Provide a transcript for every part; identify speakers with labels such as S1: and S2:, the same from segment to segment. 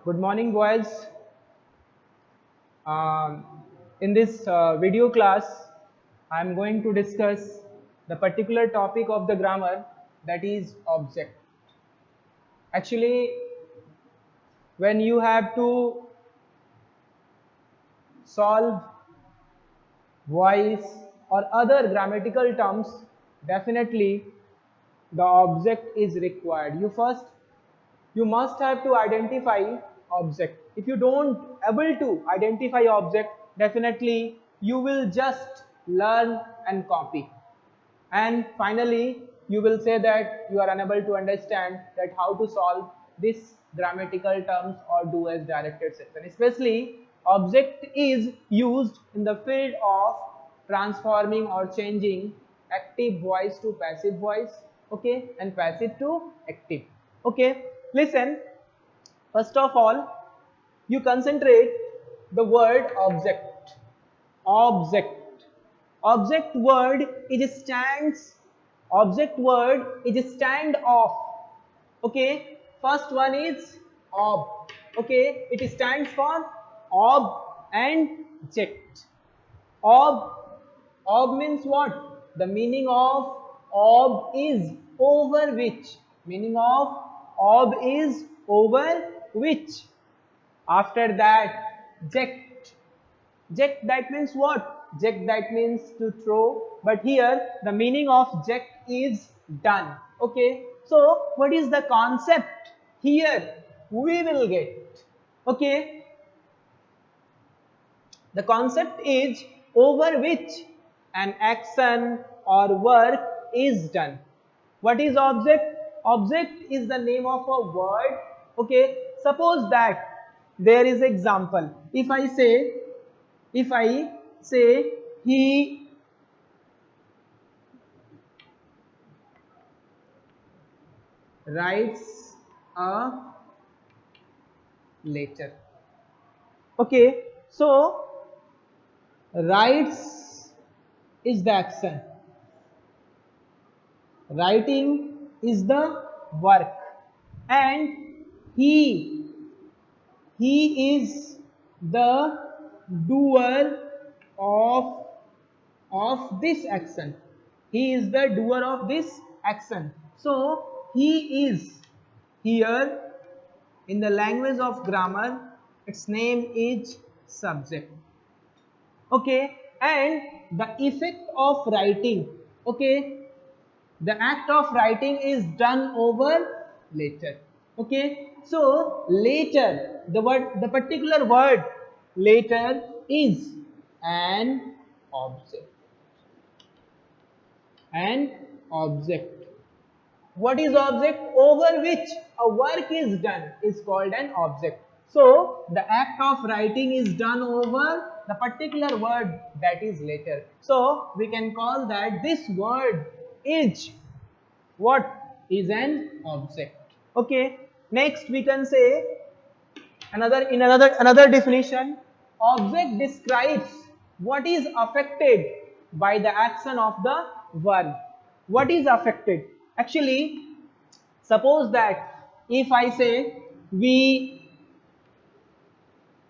S1: Good morning, boys. Um, in this video class, I am going to discuss the particular topic of the grammar, that is object. Actually, when you have to solve voice or other grammatical terms, definitely the object is required. You must have to identify object. If you don't able to identify object, definitely you will just learn and copy, and finally you will say that you are unable to understand that how to solve this grammatical terms or do as directed section. Especially object is used in the field of transforming or changing active voice to passive voice, okay, and passive to active. Okay, listen, first of all you concentrate the word object. Object word is stands object word is stand off. Okay, first one is ob. Okay, it stands for ob and ject. Ob ob means what? The meaning of ob is over which. Meaning of ob is over which. After that, ject. Ject, that means what? Ject, that means to throw. But here the meaning of ject is done. Okay. So what is the concept here? We will get. Okay. The concept is over which an action or work is done. What is object? Object is the name of a word. Okay. Suppose that there is example. If I say he writes a letter. Okay, so writes is the action, writing is the work, and he he is the doer of this action. He is the doer of this action. So he is here in the language of grammar, its name is subject. Okay, and the effect of writing. Okay, the act of writing is done over later. Okay, so later, the particular word later is an object. An object. What is object? Over which a work is done is called an object. So the act of writing is done over the particular word, that is later. So we can call that this word is what? Is an object. Okay, next we can say another definition. Object describes what is affected by the action of the verb. What is affected? Actually, suppose that if I say we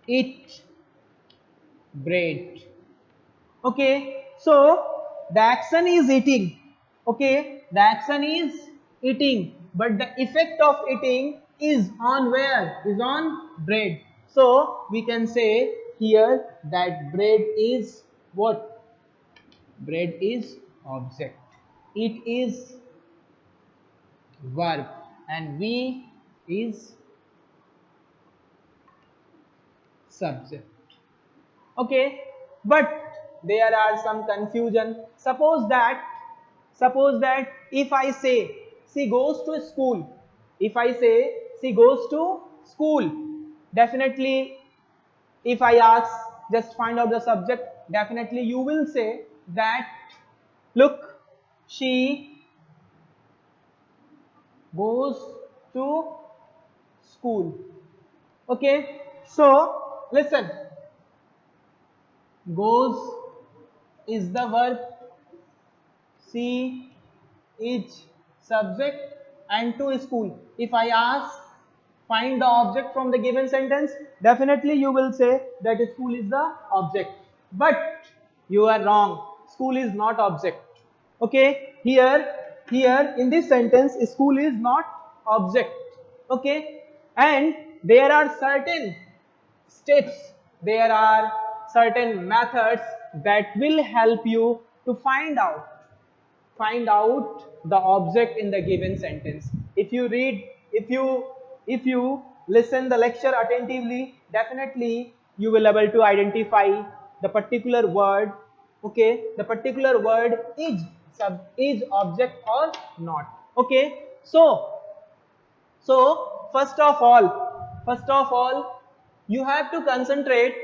S1: eat bread. Okay, so the action is eating. Okay, the action is eating, but the effect of eating is on where? Is on bread. So we can say here that bread is what? Bread is object. It is verb, and we is subject. Okay, but there are some confusion. Suppose that if I say she goes to school, if I say she goes to school, definitely if I ask just find out the subject, definitely you will say that look, she goes to school. Okay, so listen, goes is the verb, she is subject, and to school. If I ask Find the object from the given sentence. Definitely you will say that school is the object. But you are wrong. School is not object. Okay, here in this sentence, school is not object. Okay, and there are certain steps, there are certain methods that will help you to find out the object in the given sentence. If you read, if you listen the lecture attentively, definitely you will able to identify the particular word. Okay, the particular word is object or not. Okay, so first of all, you have to concentrate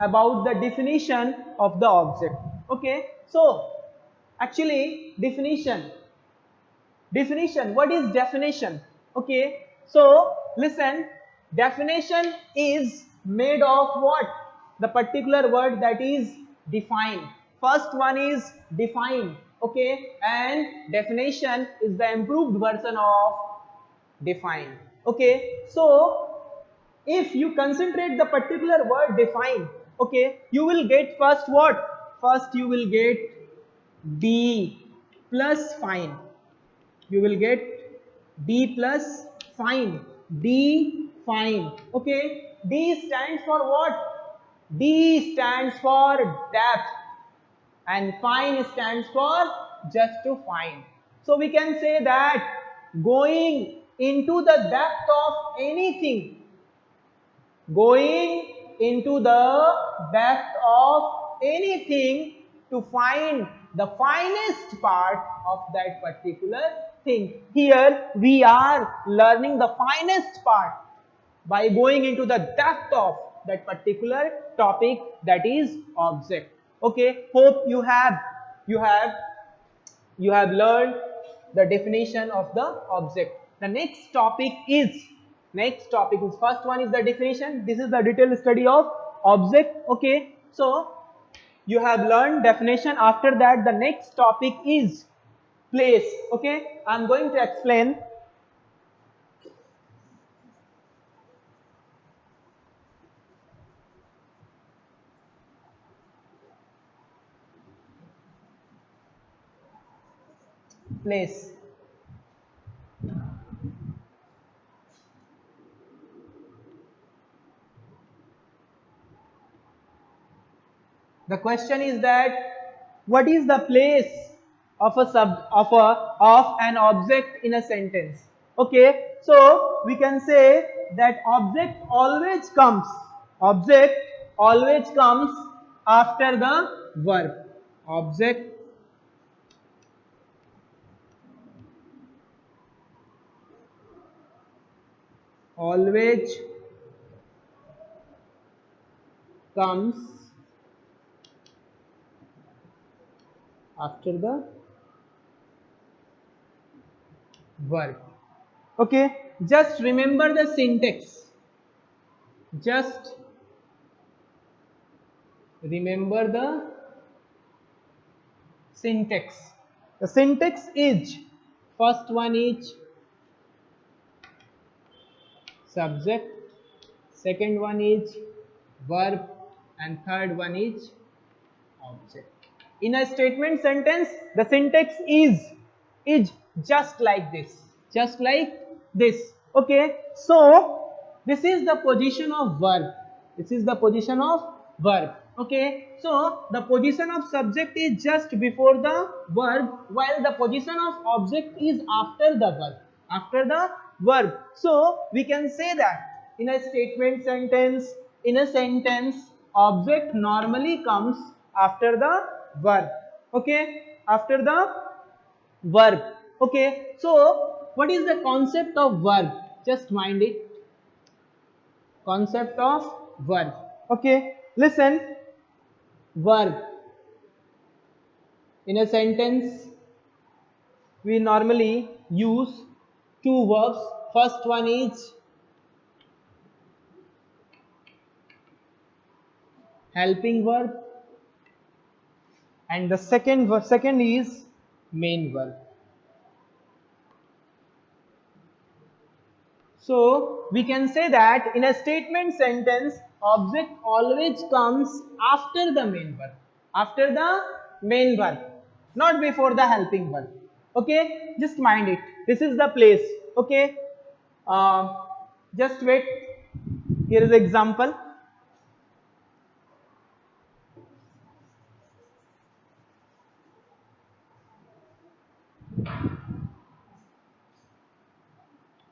S1: about the definition of the object. Okay, so actually definition, what is definition? Okay, so listen, definition is made of what? The particular word that is defined. First one is define. Okay, and definition is the improved version of define. Okay, so if you concentrate the particular word define, okay, you will get first what? First you will get D plus fine. You will get D plus fine. D fine. Okay, D stands for what? D stands for depth, and fine stands for just to find. So we can say that going into the depth of anything, going into the depth of anything to find the finest part of that particular thing. Here we are learning the finest part by going into the depth of that particular topic, that is object. Okay, hope you have learned the definition of the object. The next topic is first one is the definition. This is the detailed study of object. Okay, so you have learned definition. After that, the next topic is place. Okay, I'm going to explain. Place. The question is that what is the place of an object in a sentence? Okay, so we can say that object always comes after the verb. Object always comes after the verb. Okay, just remember the syntax. Just remember the syntax. The syntax is, first one is subject, second one is verb, and third one is object. In a statement sentence, the syntax is just like this. Just like this. Okay, so this is the position of verb. This is the position of verb. Okay, so the position of subject is just before the verb, while the position of object is after the verb. After the verb. So we can say that in a statement sentence, in a sentence, object normally comes after the verb. Okay, after the verb. Okay, so what is the concept of verb? Just mind it. Concept of verb. Okay, listen. Verb. In a sentence, we normally use two verbs. First one is helping verb, and the second is main verb. So we can say that in a statement sentence, object always comes after the main verb. After the main verb, not before the helping verb. Okay, just mind it. This is the place. Okay, uh, just wait. Here is example.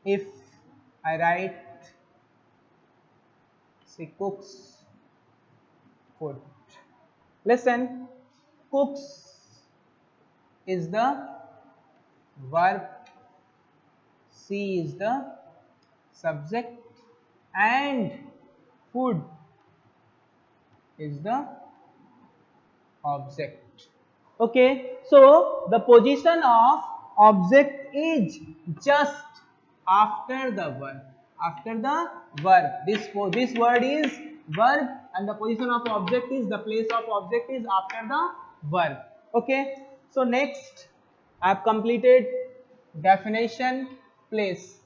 S1: If I write, say, cooks food. Listen, cooks is the verb, C is the subject, and food is the object. Okay, so the position of object is just after the verb. After the verb, this word is verb, and the position of object is, the place of object is after the verb. Okay, so next I have completed definition, place.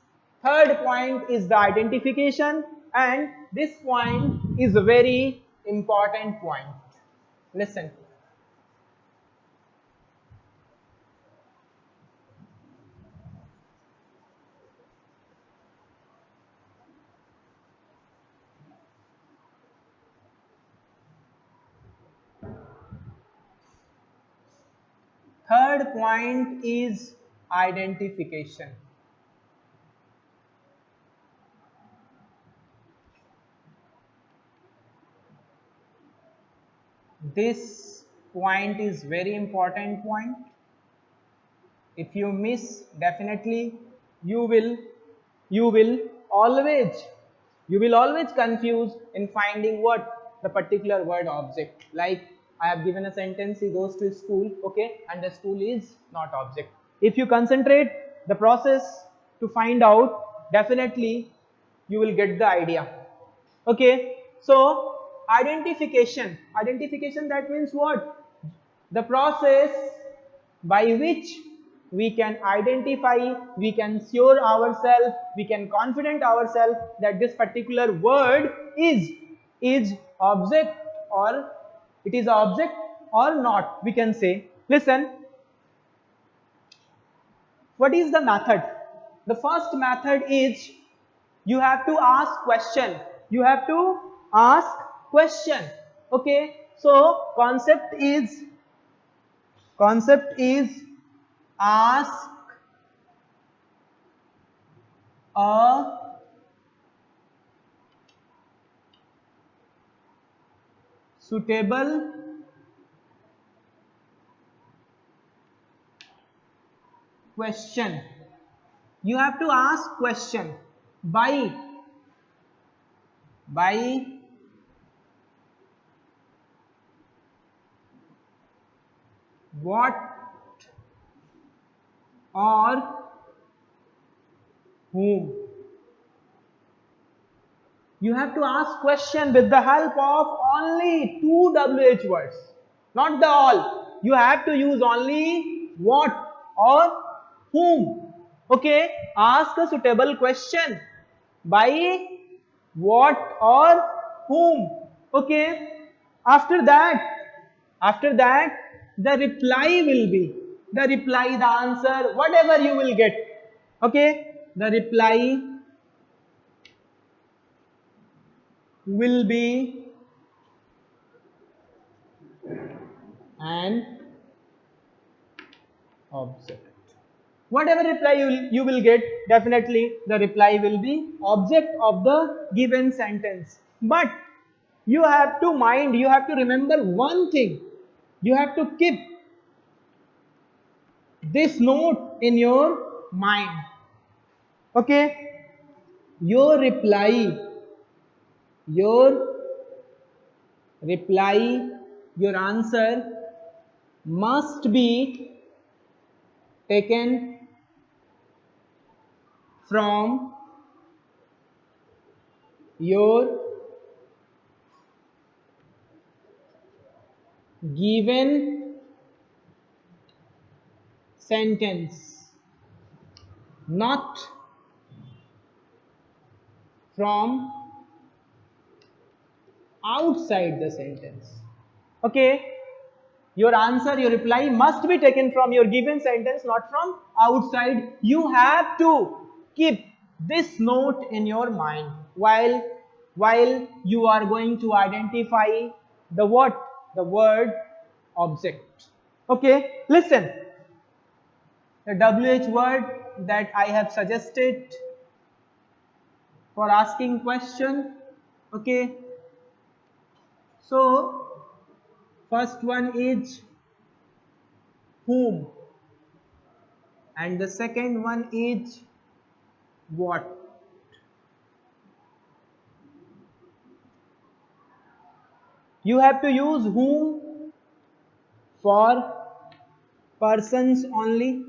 S1: Third point is the identification, and this point is a very important point. Listen. Third point is identification. This point is very important point. If you miss, definitely you will you will always you will always confuse in finding what the particular word object. Like I have given a sentence, he goes to school, okay, and the school is not object. If you concentrate the process to find out, definitely you will get the idea. Okay, so identification, that means what? The process by which we can identify, we can sure ourselves, we can confident ourselves that this particular word is object, or it is object or not, we can say. Listen, what is the method? The first method is, you have to ask question. You have to ask question. Okay, so concept is ask a suitable question. You have to ask question by what or whom. You have to ask question with the help of only two WH words, not the all. You have to use only what or whom. Okay, ask a suitable question by what or whom. Okay, after that, the reply will be, the answer, whatever you will get. Okay, the reply will be an object. Whatever reply you will get, definitely the reply will be object of the given sentence. But you have to mind, you have to remember one thing. You have to keep this note in your mind. Okay, your your reply, your answer must be taken from your given sentence, not from outside the sentence. Okay, your answer, your reply must be taken from your given sentence, not from outside. You have to keep this note in your mind while you are going to identify the what? The word object. Okay, listen. The WH word that I have suggested for asking question. Okay, so first one is whom, and the second one is what. You have to use whom for persons only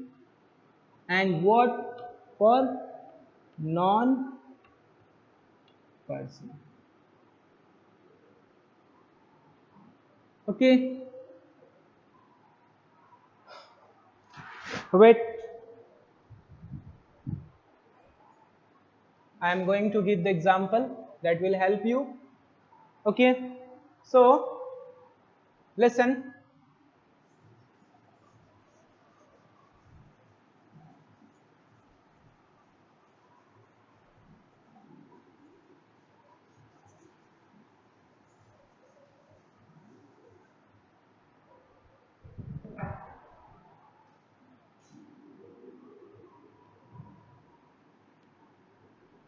S1: and what for non person. Okay, wait, I am going to give the example that will help you. Okay, so listen.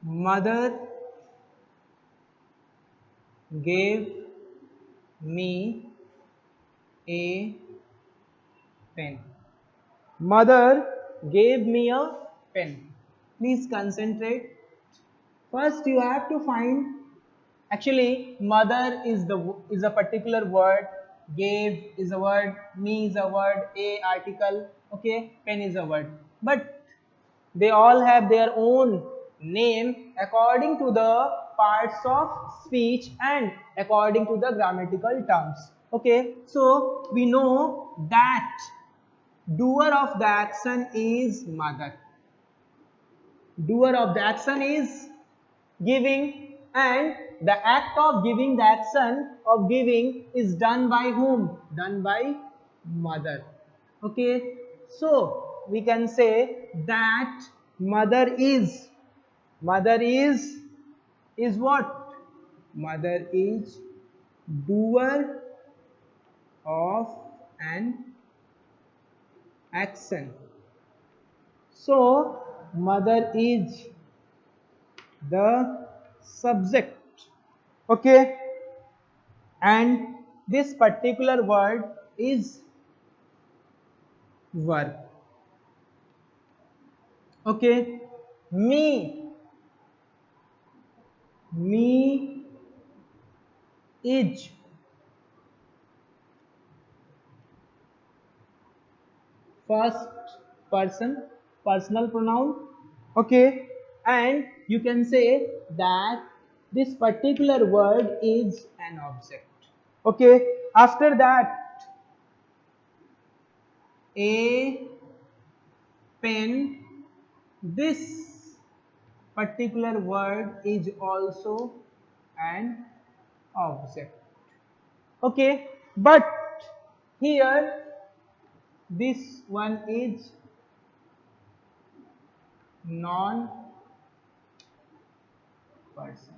S1: Mother gave me a pen. Mother gave me a pen. Please concentrate. First, you have to find. Actually, mother is a particular word. Gave is a word. Me is a word. A article. Okay. Pen is a word. But they all have their own name according to the parts of speech and according to the grammatical terms. Okay. So we know that doer of the action is mother. Doer of the action is giving, and the act of giving, the action of giving is done by whom? Done by mother. Okay, so we can say that mother is what? Mother is doer of an action. So mother is the subject. Okay, and this particular word is verb. Okay, me me is first person personal pronoun. Okay, and you can say that this particular word is an object. Okay, after that, a pen, this particular word is also an object. Okay, but here this one is non person.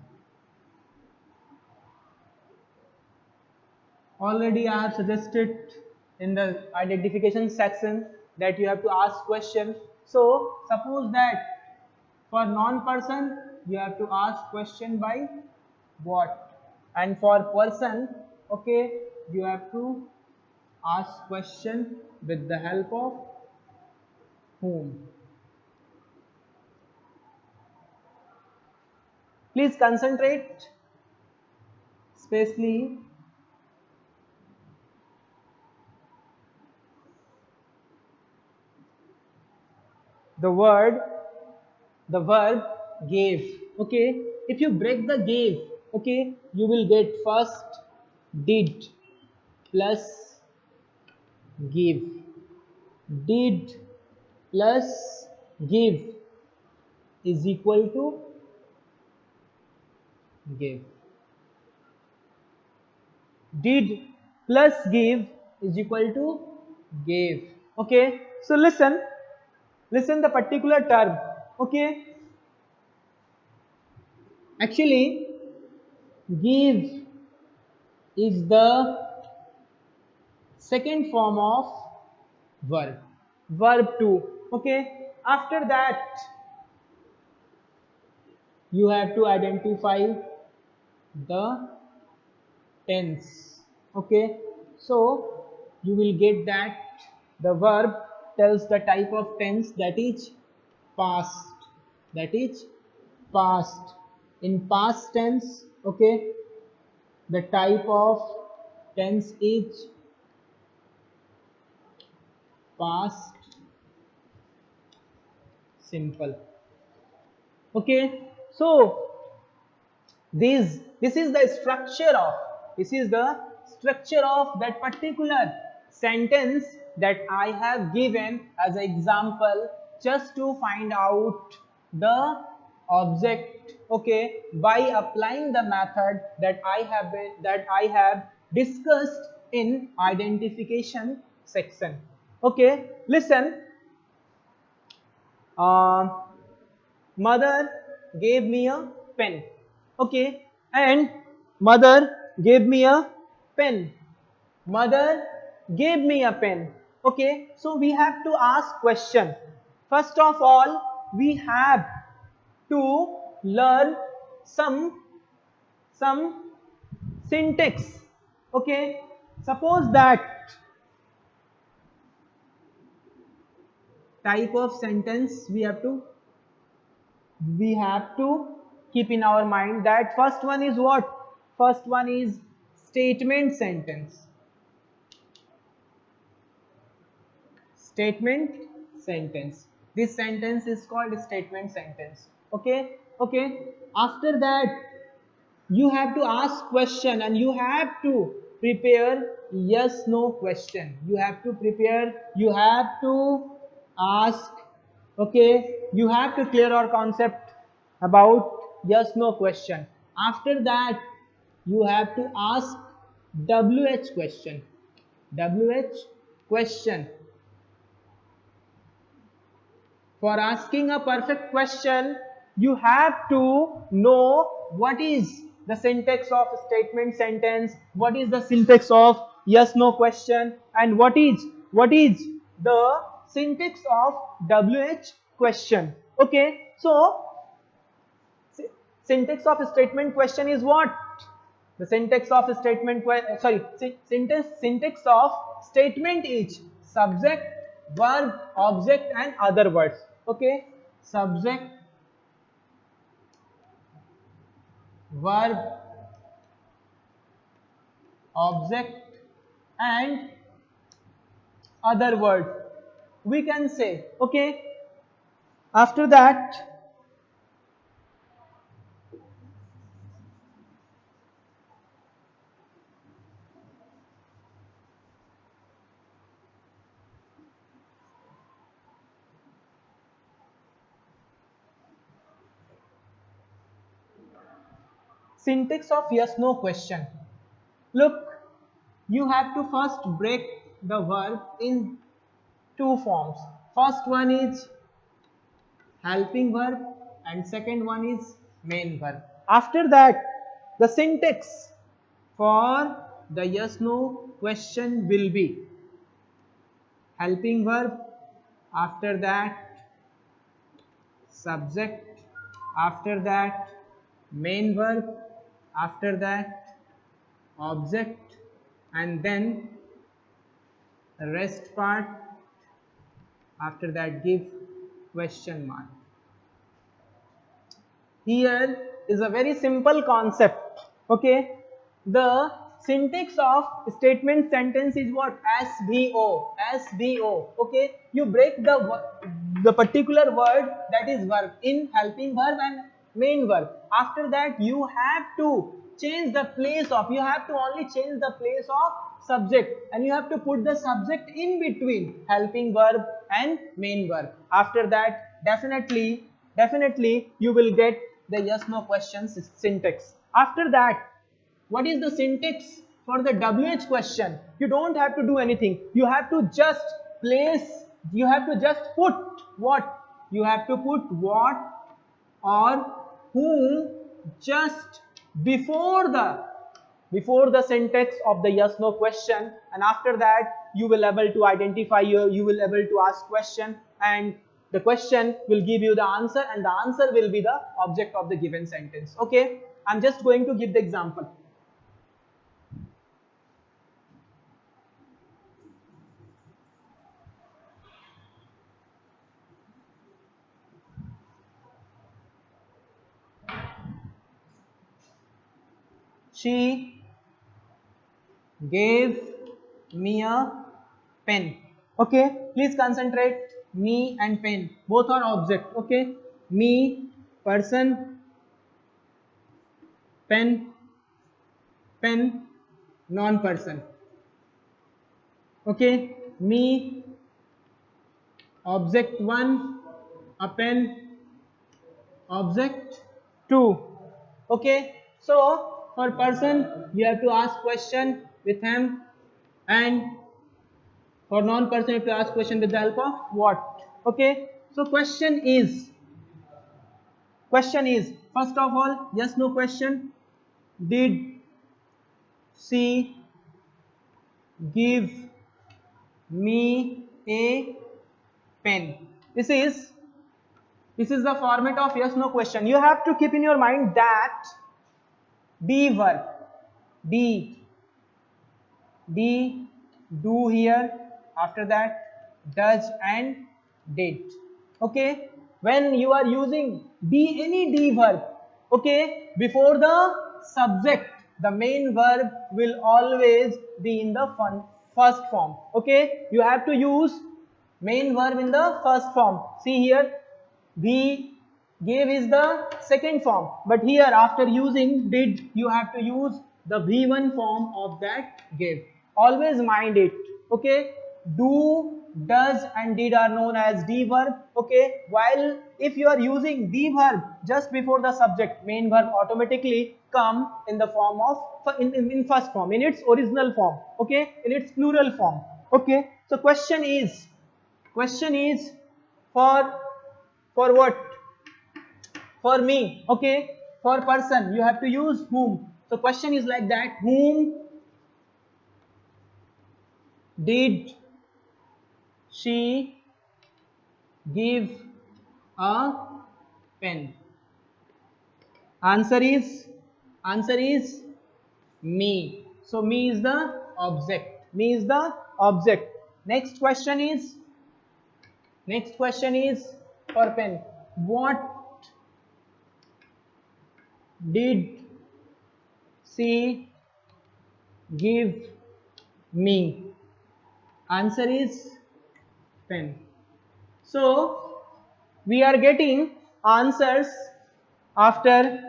S1: Already I have suggested in the identification section that you have to ask question. So suppose that for non person you have to ask question by what, and for person, okay, you have to ask question with the help of whom. Please concentrate, especially the word, the verb gave. Okay, if you break the gave, okay, you will get first did plus give. Did plus give is equal to give. Did plus give is equal to gave. Okay, so listen the particular term. Okay, actually give is the second form of verb, verb 2. Okay, after that you have to identify the tense. Okay, so you will get that the verb tells the type of tense, that is past, that is past. In past tense, okay, the type of tense is past simple. Okay, so this is the structure of, this is the structure of that particular sentence that I have given as an example, just to find out the object. Okay, by applying the method that I have discussed in identification section. Okay, listen. uh, Mother gave me a pen. Okay, and mother gave me a pen. Mother gave me a pen. Okay, so we have to ask question. First of all, we have to learn some some syntax. Okay, suppose that type of sentence we have to keep in our mind. That first one is what? First one is statement sentence. Statement sentence. This sentence is called statement sentence. Okay, okay. After that, you have to ask question and you have to prepare yes no question. You have to prepare, you have to ask. Okay, you have to clear our concept about yes no question. After that, you have to ask wh question. Wh question. For asking a perfect question, you have to know what is the syntax of statement sentence, what is the syntax of yes no question, and what is the syntax of WH question. Okay, so syntax of statement question is what? The syntax of statement syntax of statement is subject, verb, object, and other words. Okay, subject, verb, object, and other words, we can say. Okay, after that, syntax of yes no question. Look, you have to first break the verb in two forms. First one is helping verb and second one is main verb. After that, the syntax for the yes no question will be helping verb, after that subject, after that main verb, after that object, and then rest part, after that give question mark. Here is a very simple concept. Okay, the syntax of statement sentence is what? SVO. Okay, you break the particular word, that is verb, in helping verb and main verb. After that, you have to change the place of, you have to only change the place of subject, and you have to put the subject in between helping verb and main verb. After that, definitely you will get the yes no question syntax. After that, what is the syntax for the WH question? You don't have to do anything. You have to just place, you have to just put what? You have to put what or whom just before the syntax of the yes no question, and after that you will able to identify you will able to ask question, and the question will give you the answer, and the answer will be the object of the given sentence. Okay, I'm just going to give the example. She gave me a pen. Okay, please concentrate. Me and pen, both are object. Okay, me, person, pen, pen, non-person. Okay, me, object 1, a pen, object 2. Okay, so for person you have to ask question with him, and for non-person you have to ask question with the help of what. Okay, so question is first of all yes no question. Did she give me a pen? This is the format of yes no question. You have to keep in your mind that be verb, be, do here, after that does and did. Okay, when you are using be, any D verb, okay, before the subject, the main verb will always be in the first form. Okay, you have to use main verb in the first form. See here, we gave is the second form, but here after using did you have to use the V1 form of that gave. Always mind it. Okay, do, does and did are known as D verb. Okay, while if you are using D verb just before the subject, main verb automatically come in the form of in first form, in its original form. Okay, in its plural form. Okay, so question is for what? For me. Okay, for person you have to use whom. So question is like that, whom did she give a pen? Answer is me. So me is the object. Next question is for pen. What did she give me? Answer is pen. So we are getting answers after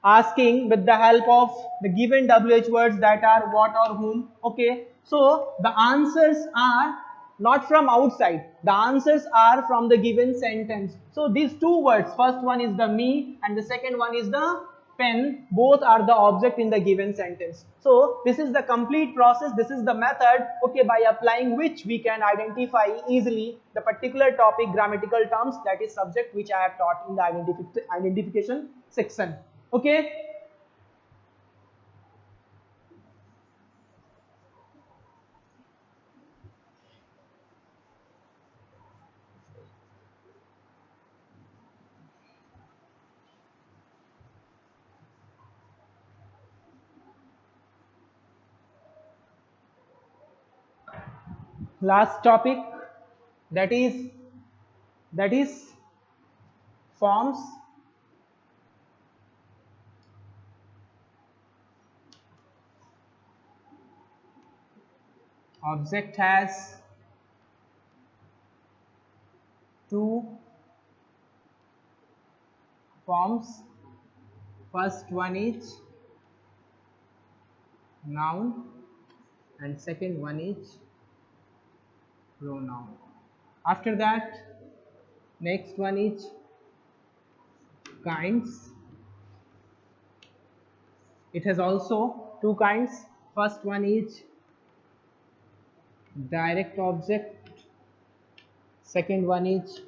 S1: asking with the help of the given WH words, that are what or whom. Okay, so the answers are not from outside, the answers are from the given sentence. So these two words, first one is the me and the second one is the pen, both are the object in the given sentence. So this is the complete process, this is the method, okay, by applying which we can identify easily the particular topic, grammatical terms, that is subject, which I have taught in the identification section. Okay, last topic, that is forms. Object has two forms. First one is noun and second one is pronoun. After that, next one is kinds It has also two kinds. First one is direct object, second one is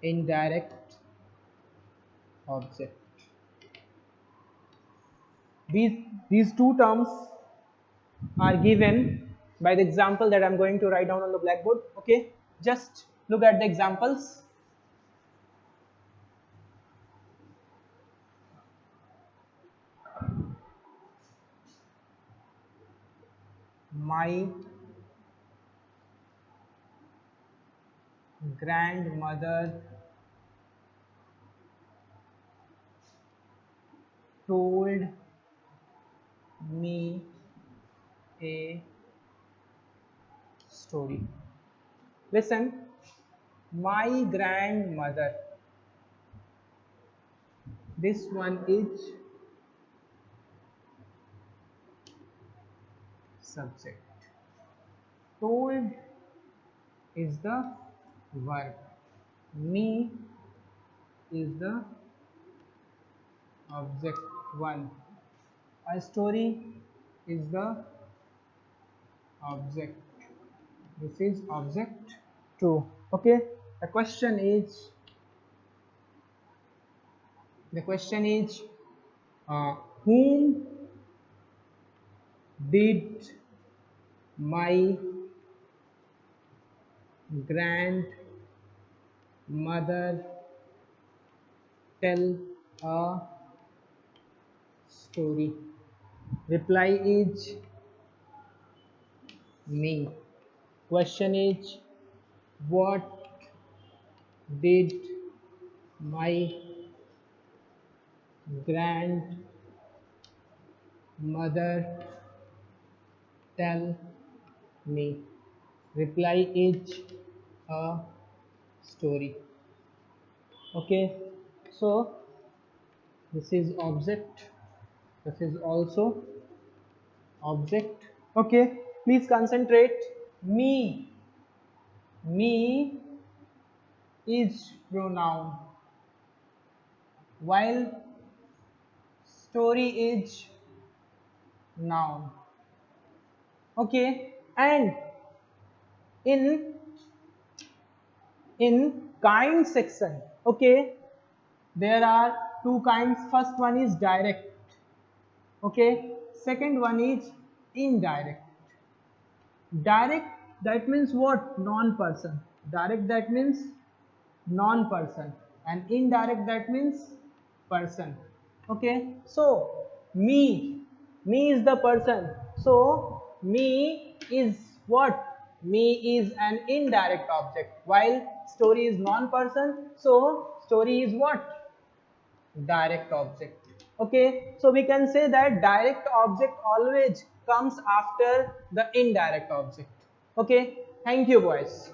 S1: indirect object. These two terms are given by the example that I'm going to write down on the blackboard. Okay, just look at the examples. My grandmother told me a story. Listen, my grandmother. This one is subject. Told is the verb. Me is the object 1. A story is the object. This is object 2. Okay. The question is whom did my grandmother tell a story? Reply is me. Question is, what did my grandmother tell me? Reply is a story. Okay, so this is object, this is also object. Okay, please concentrate. Me is pronoun, while story is noun. Okay, and in kind section, okay, there are two kinds. First one is direct, okay, second one is indirect. Direct, that means what? Non-person. Direct, that means non-person, and indirect, that means person. Okay, so me is the person, so me is what? Me is an indirect object, while story is non-person, so story is what? Direct object. Okay, so we can say that direct object always comes after the indirect object. Okay, thank you boys.